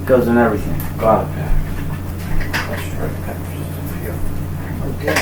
Goes in everything. Garlic powder. Extra red peppers. Okay.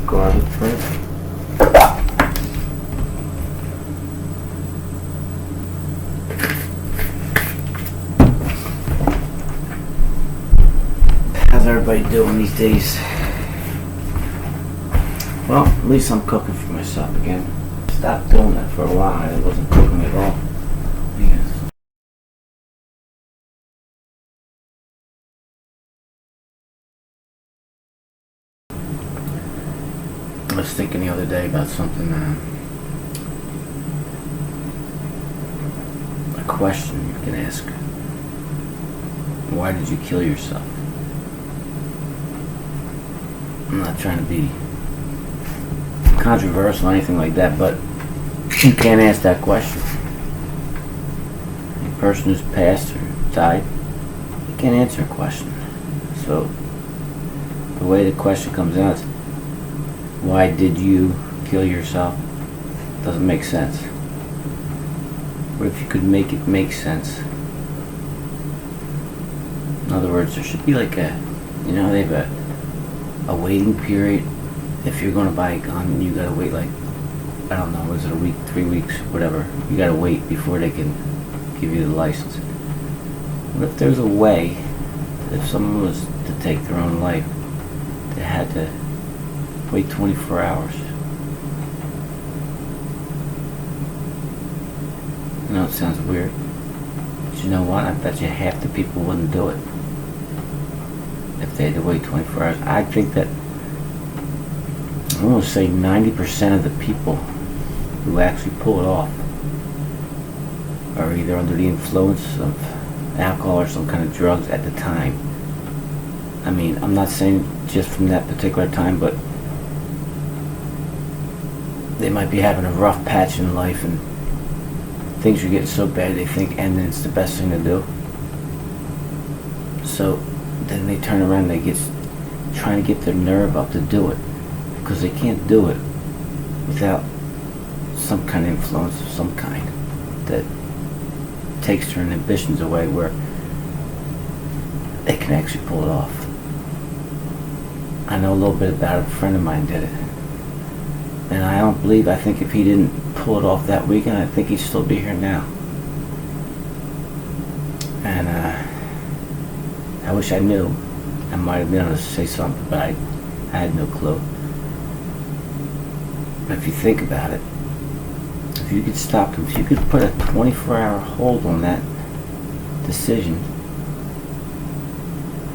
Garlic bread. How's everybody doing these days? Well, at least I'm cooking for myself again. Stopped doing that for a while. I wasn't cooking at all. Yes. I was thinking the other day about something, a question you can ask. Why did you kill yourself? I'm not trying to be controversial or anything like that, but you can't ask that question. A person who's passed or died, you can't answer a question. So the way the question comes out is, why did you kill yourself? Doesn't make sense. What if you could make it make sense? In other words, there should be like they have a waiting period. If you're going to buy a gun, you gotta wait like, I don't know, is it a week, 3 weeks, whatever. You gotta wait before they can give you the license. What if there's a way that if someone was to take their own life, they had to wait 24 hours? I know it sounds weird, but you know what? I bet you half the people wouldn't do it if they had to wait 24 hours. I think that I'm going to say 90% of the people who actually pull it off are either under the influence of alcohol or some kind of drugs at the time. I mean, I'm not saying just from that particular time, but they might be having a rough patch in life and things are getting so bad they think ending's the best thing to do. So then they turn around and they get trying to get their nerve up to do it, because they can't do it without some kind of influence of some kind that takes their inhibitions away, where they can actually pull it off. I know a little bit about it. A friend of mine did it, and I think if he didn't pull it off that weekend, I think he'd still be here now. And I wish I knew. I might have been able to say something, but I had no clue. But if you think about it, if you could stop them, if you could put a 24-hour hold on that decision,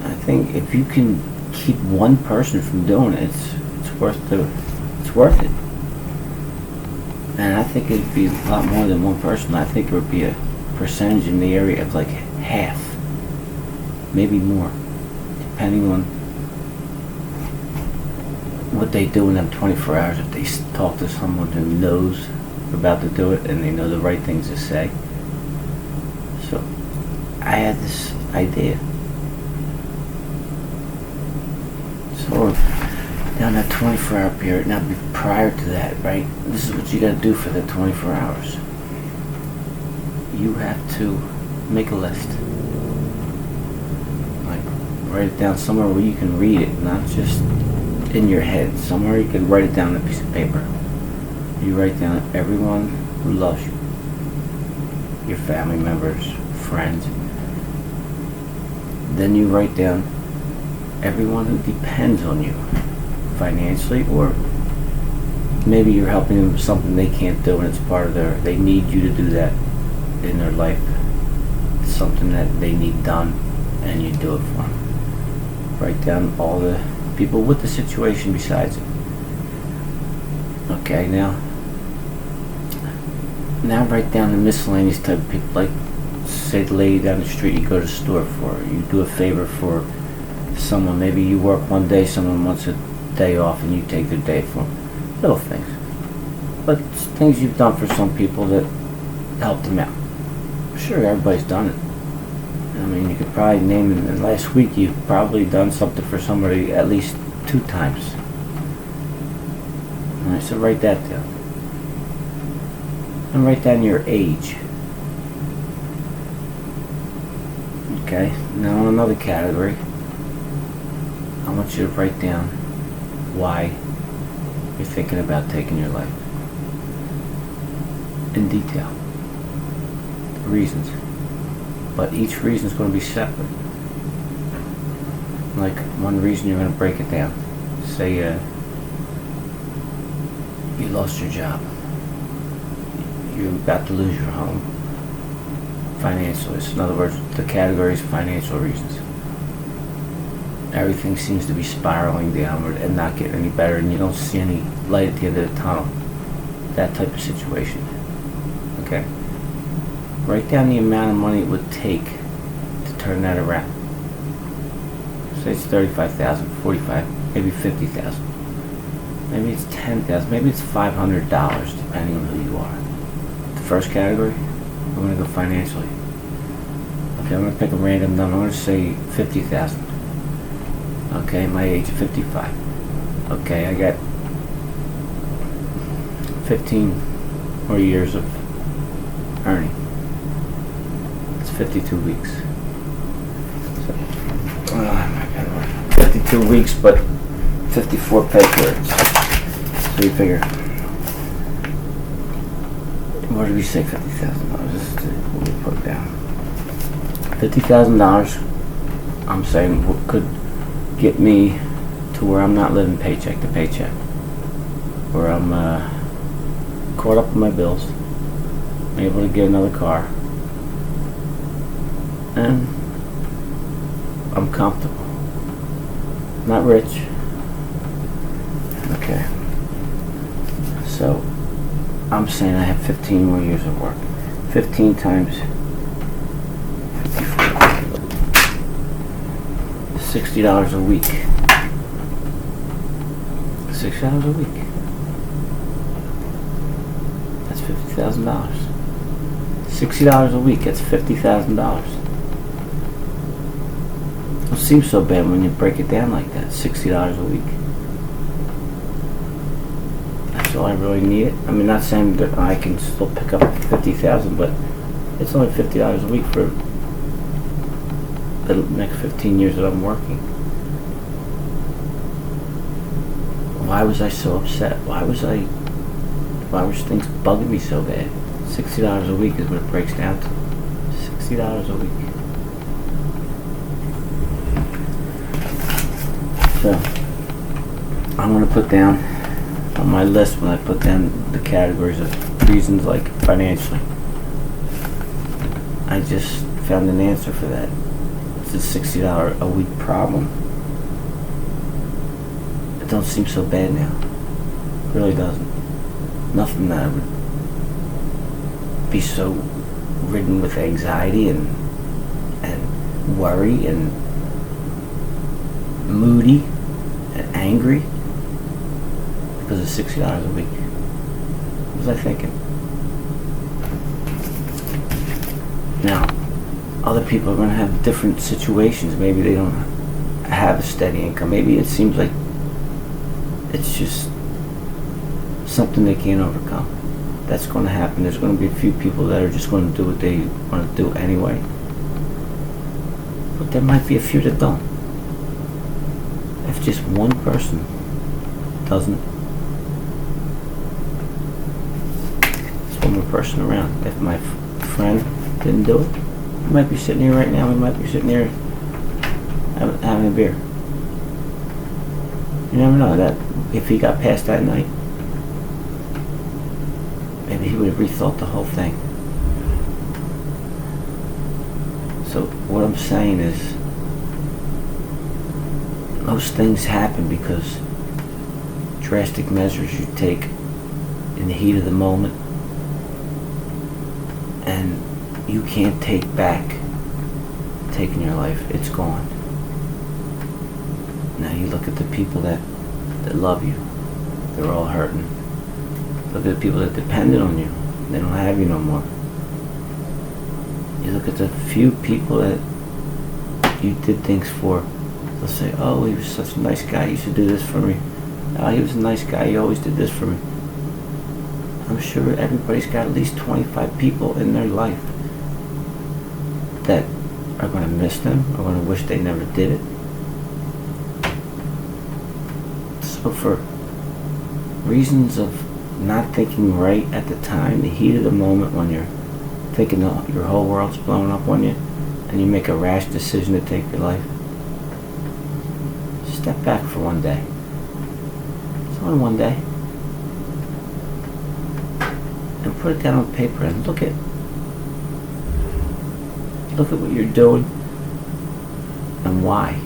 I think if you can keep one person from doing it, it's worth it. And I think it'd be a lot more than one person. I think it would be a percentage in the area of like half, maybe more, depending on what they do in them 24 hours. If they talk to someone who knows about to do it and they know the right things to say. So I had this idea. So down that 24-hour period, now prior to that, right, this is what you got to do for the 24 hours. You have to make a list. Like, write it down somewhere where you can read it, not just in your head. Somewhere you can write it down on a piece of paper. You write down everyone who loves you, your family members, friends. Then you write down everyone who depends on you financially, or maybe you're helping them with something they can't do and it's part of they need you to do that in their life. It's something that they need done and you do it for them. Write down all the people with the situation besides it. Okay, now write down the miscellaneous type of people, like say the lady down the street you go to the store for, you do a favor for someone, maybe you work one day, someone wants a day off and you take their day for them. Little things, but it's things you've done for some people that helped them out. Sure, everybody's done it. I mean, you could probably name in the last week you've probably done something for somebody at least 2 times. Alright, so write that down. And write down your age. Okay, now in another category, I want you to write down why you're thinking about taking your life. In detail. The reasons. But each reason is going to be separate. Like, one reason you're going to break it down. Say, you lost your job. You're about to lose your home. Financially. In other words, the category is financial reasons. Everything seems to be spiraling downward and not getting any better, and you don't see any light at the end of the tunnel. That type of situation. Okay? Write down the amount of money it would take to turn that around. Say it's $35,000, $45,000, maybe $50,000. Maybe it's $10,000, maybe it's $500, depending on who you are. The first category, I'm going to go financially. Okay, I'm going to pick a random number. I'm going to say $50,000. Okay, my age of 55. Okay, I got 15 more years of earning. It's 52 weeks. So, my God, 52 weeks, but 54 pay periods. So you figure, what did we say, $50,000? This is what we put down. $50,000, I'm saying, could get me to where I'm not living paycheck to paycheck, where I'm caught up with my bills, I'm able to get another car, and I'm comfortable. Not rich. Okay. So I'm saying I have 15 more years of work. 15 times 54. $60 a week. $60 a week. That's $50,000. $60 a week. That's $50,000. Don't seem so bad when you break it down like that. $60 a week. That's all I really need. I mean, not saying that I can still pick up $50,000, but it's only $50 a week for the next 15 years that I'm working. Why was I so upset? Why was things bugging me so bad? $60 a week is what it breaks down to. $60 a week. So I'm going to put down on my list, when I put down the categories of reasons, like financially, I just found an answer for that. It's a $60 a week problem. It don't seem so bad now. It really doesn't. Nothing that I would be so ridden with anxiety and worry and moody and angry because of $60 a week. What was I thinking? Now, other people are going to have different situations. Maybe they don't have a steady income. Maybe it seems like it's just something they can't overcome. That's going to happen. There's going to be a few people that are just going to do what they want to do anyway. But there might be a few that don't. If just one person doesn't, there's one more person around. If my friend didn't do it, we might be sitting here right now. We might be sitting here having a beer. You never know that if he got past that night, maybe he would have rethought the whole thing. So what I'm saying is, most things happen because drastic measures you take in the heat of the moment, and you can't take back taking your life. It's gone. Now you look at the people that love you. They're all hurting. Look at the people that depended on you. They don't have you no more. You look at the few people that you did things for. They'll say, oh, he was such a nice guy, you should do this for me. Oh, he was a nice guy, he always did this for me. I'm sure everybody's got at least 25 people in their life that are going to miss them, are going to wish they never did it. So for reasons of not thinking right at the time, the heat of the moment when you're thinking your whole world's blowing up on you, and you make a rash decision to take your life, step back for one day. It's only one day. And put it down on paper and look at what you're doing and why.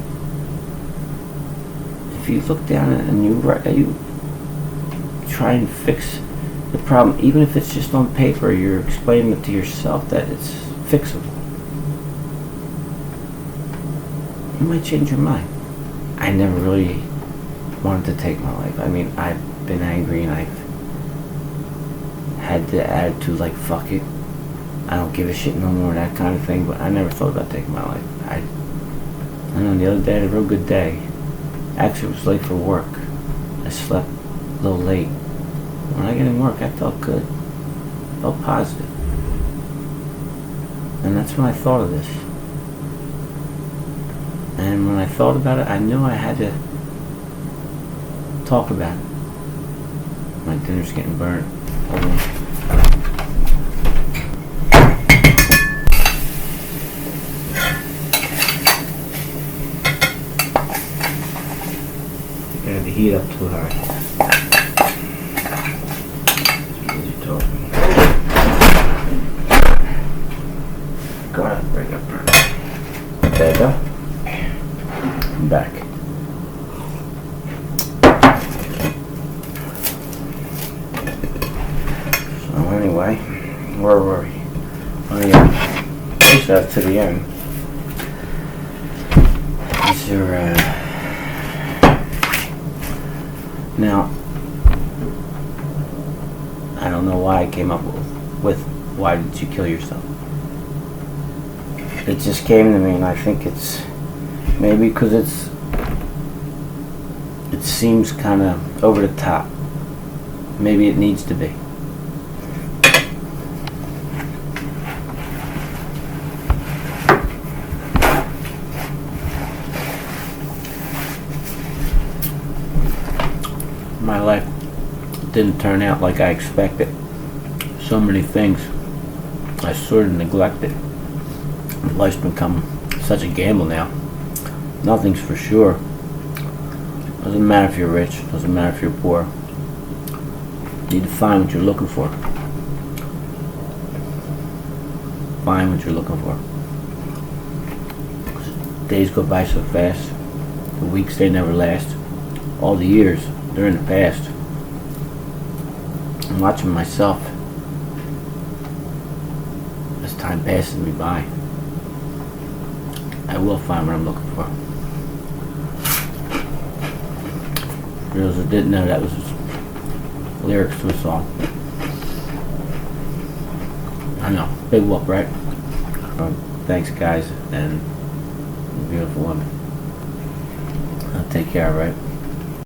If you look down and you try and fix the problem, even if it's just on paper, you're explaining it to yourself that it's fixable. You might change your mind. I never really wanted to take my life. I mean, I've been angry and I've had the attitude like, fuck it, I don't give a shit no more, that kind of thing, but I never thought about taking my life. I don't know, the other day I had a real good day. Actually, it was late for work. I slept a little late. When I get in work, I felt good. I felt positive. And that's when I thought of this. And when I thought about it, I knew I had to talk about it. My dinner's getting burnt. Hold on. You're the heat up too high. Go ahead, break up. There you go. I'm back. So anyway, where were we? Oh yeah, push that to the end. Is there now, I don't know why I came up with why did you kill yourself? It just came to me, and I think it's maybe because it seems kind of over the top. Maybe it needs to be. My life didn't turn out like I expected. So many things I sort of neglected. Life's become such a gamble now. Nothing's for sure. Doesn't matter if you're rich, doesn't matter if you're poor. You need to find what you're looking for. Find what you're looking for. Days go by so fast. The weeks, they never last. All the years, they're in the past. I'm watching myself as time passes me by. I will find what I'm looking for. For those that didn't know, that was lyrics to a song. I know, big whoop, right? Thanks, guys, and beautiful woman. Take care, right?